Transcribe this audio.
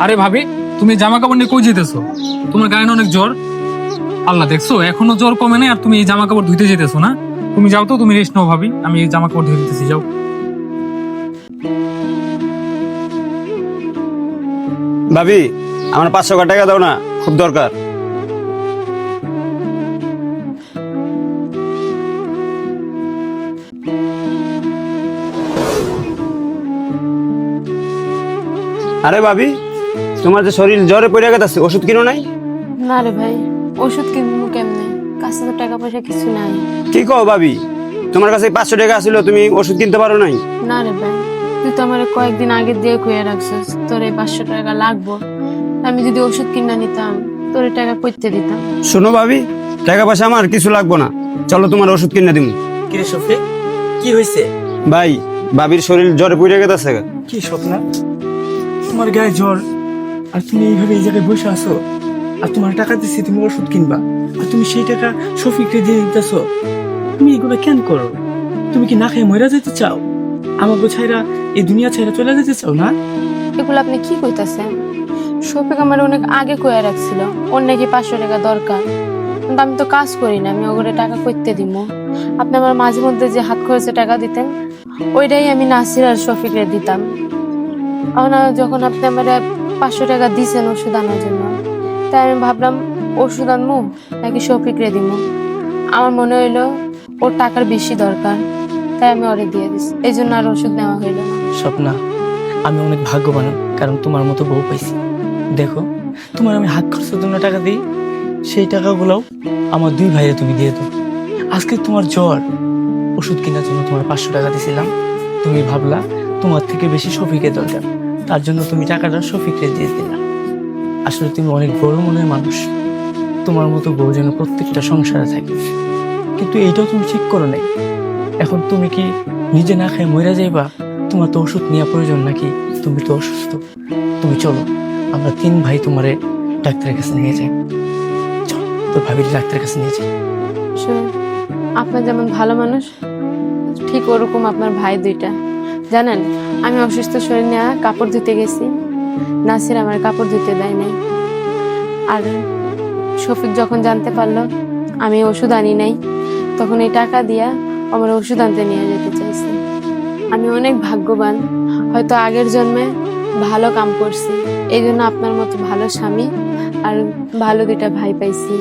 আরে ভাবি, তুমি জামা কাপড় নিয়ে কই যেতেছো? তোমার গায়ে না অনেক জ্বর। আল্লাহ, দেখছো এখনো জ্বর কমে নাই আর তুমি এই জামা কাপড় ধুইতে যেতেছো না? তুমি যাও তো, তুমি রেস্ট নাও ভাবি, আমি এই জামা কাপড় ধুয়ে দিতেছি, যাও। ভাবি, আমার 500 টাকা দাও না, খুব দরকার। আরে ভাবি, তোমার যে শরীর জ্বরে পড়ে গেছে, ওষুধ কিনো নাই? না রে ভাই, ওষুধ কিনবো কেমনে? কাছে তো টাকা পয়সা কিছু নাই। কি কও ভাবি, তোমার কাছে 500 টাকা ছিল, তুমি ওষুধ কিনতে পারো নাই? না রে ভাই, তুই তো আমার কয়েকদিন আগে দিয়ে কইয়া রাখছিস তোর এই 500 টাকা লাগবো। আমি যদি ওষুধ কিনা নিতাম তোর এই টাকা কইতে দিতাম। শোনো ভাবি, টাকা পয়সা আমার কিছু লাগবো না, চলো তোমার ওষুধ কিনে দিমু। কিরে শফিক, কি হয়েছে? ভাই, ভাবির শরীর জ্বরে পড়ে গেছে। কি স্বপ্না, তোমার গায়ে জ্বর আর তুমি এইভাবে এই জায়গায় বসে আছো, আর তোমার টাকা দিচ্ছি তুমি ওষুধ কিনবা, আর তুমি সেই টাকা শফিককে দিয়ে দিতেছো। তুমি এগুলো কেন করো? তুমি কি না খেয়ে মরে যেতে চাও? আমাকে ছাইরা এই দুনিয়া ছাইরা চলে যেতে চাও না? এগুলো আপনি কি কইতাছেন? শফিক আমার অনেক আগে কইয়া রাখছিল ওর নাকি 500 টাকা দরকার, কিন্তু আমি তো কাজ করি না, আমি ওগুলো টাকা কইতে দিব। আপনি আমার মাঝে মধ্যে যে হাত খরচে টাকা দিতেন ওইটাই আমি নাসির আর শফিকরে দিতাম। এখন যখন আপনি আমার 500 টাকা দিয়েছেন ওষুধ আনার জন্য, তাই আমি ভাবলাম ওষুধ আনবো নাকি শফিকরে দিব। আমার মনে হইলো ওর টাকার বেশি দরকার, তাই আমি ওরে দিয়ে দিছি, এই জন্য আর ওষুধ নেওয়া হইল না। স্বপ্না, আমি অনেক ভাগ্যবান কারণ তোমার মতো বউ পাইছি। দেখো, তোমার আমি হাত খরচের জন্য টাকা দিই, সেই টাকাগুলোও আমার দুই ভাইরে তুমি দিয়ে দাও। আজকে তোমার জ্বর, ওষুধ কেনার জন্য তোমার 500 টাকা দিয়েছিলাম, তুমি ভাবলা তোমার থেকে বেশি শফিকের দরকার, তার জন্য তুমি টাকাটা শফিককে দিয়ে দিলা। আসলে তুমি অনেক বড় মনের মানুষ, তোমার মতো বউ যেন প্রত্যেকটা সংসারে থাকে, কিন্তু এইটাও তুমি ঠিক করো নাই। এখন তুমি কি নিজে না খেয়ে মরে যাইবা? তোমার তো ওষুধ নেওয়া প্রয়োজন নাকি? তুমি তো অসুস্থ। তুমি চলো, আমরা 3 ভাই তোমারে ডাক্তারের কাছে নিয়ে যাই। চলো, তোর ভাবির ডাক্তারের কাছে নিয়ে যাই। শুনুন, আপনার যেমন ভালো মানুষ ঠিক ওরকম আপনার ভাই দুইটা। জানেন, আমি অসুস্থ শরীর নিয়ে কাপড় ধুতে গেছি, নাসির আমার কাপড় ধুতে দেয় নাই। আর শফিক যখন জানতে পারলো আমি ওষুধ আনি নাই, তখন এই টাকা দিয়া আমার ওষুধ আনতে নিয়ে যেতে চাইছে। আমি অনেক ভাগ্যবান, হয়তো আগের জন্মে ভালো কাম করছি, এই জন্য আপনার মতো ভালো স্বামী আর ভালো দুইটা ভাই পাইছি।